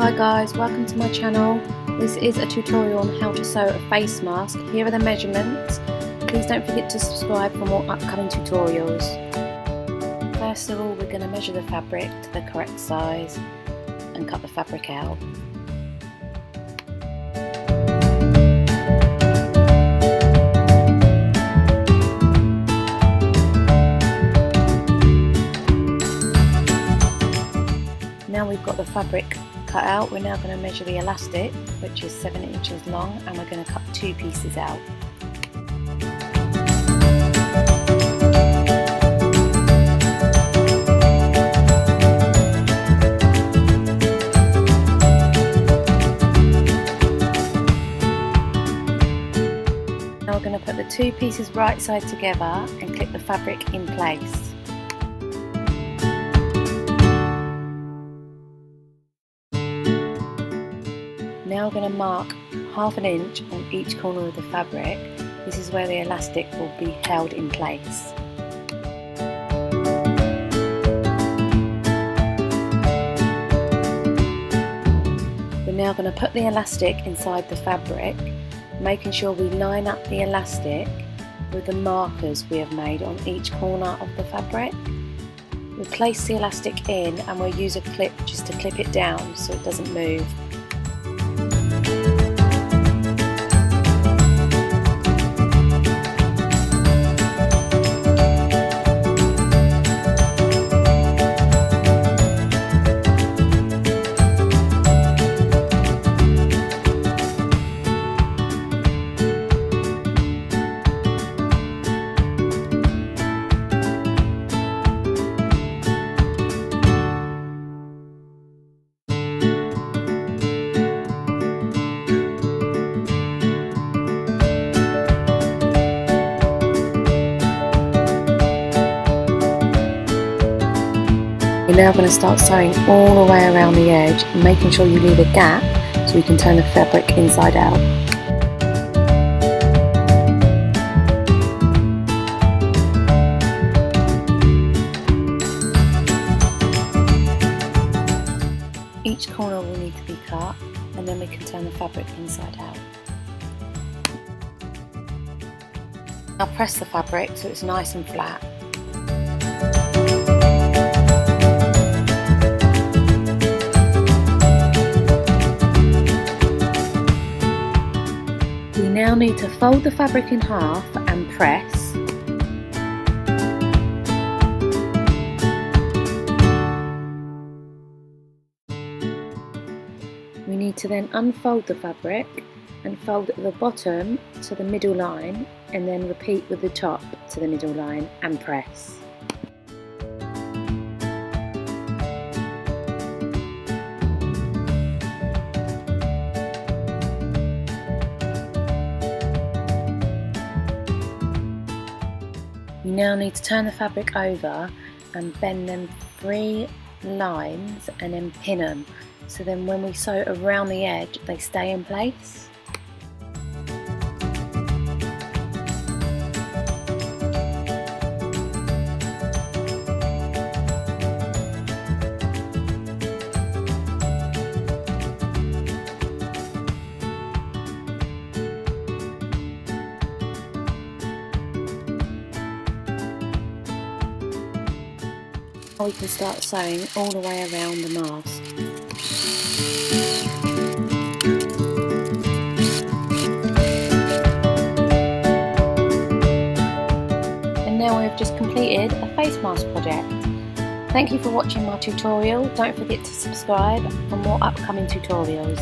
Hi guys, welcome to my channel. This is a tutorial on how to sew a face mask. Here are the measurements. Please don't forget to subscribe for more upcoming tutorials. First of all, we're going to measure the fabric to the correct size and cut the fabric out. Now we've got the fabric cut out, we're now going to measure the elastic, which is 7 inches long, and we're going to cut 2 pieces out. Now we're going to put the 2 pieces right side together and clip the fabric in place. Now we're going to mark 1/2 inch on each corner of the fabric. This is where the elastic will be held in place. We're now going to put the elastic inside the fabric, making sure we line up the elastic with the markers we have made on each corner of the fabric. We'll place the elastic in and we'll use a clip just to clip it down so it doesn't move. We're now going to start sewing all the way around the edge, making sure you leave a gap so you can turn the fabric inside out. Each corner will need to be cut, and then we can turn the fabric inside out. Now press the fabric so it's nice and flat. We now need to fold the fabric in half and press. We need to then unfold the fabric and fold at the bottom to the middle line, and then repeat with the top to the middle line and press. You now need to turn the fabric over and bend them 3 lines and then pin them, so then when we sew around the edge they stay in place. We can start sewing all the way around the mask. And now we've just completed a face mask project. Thank you for watching my tutorial. Don't forget to subscribe for more upcoming tutorials.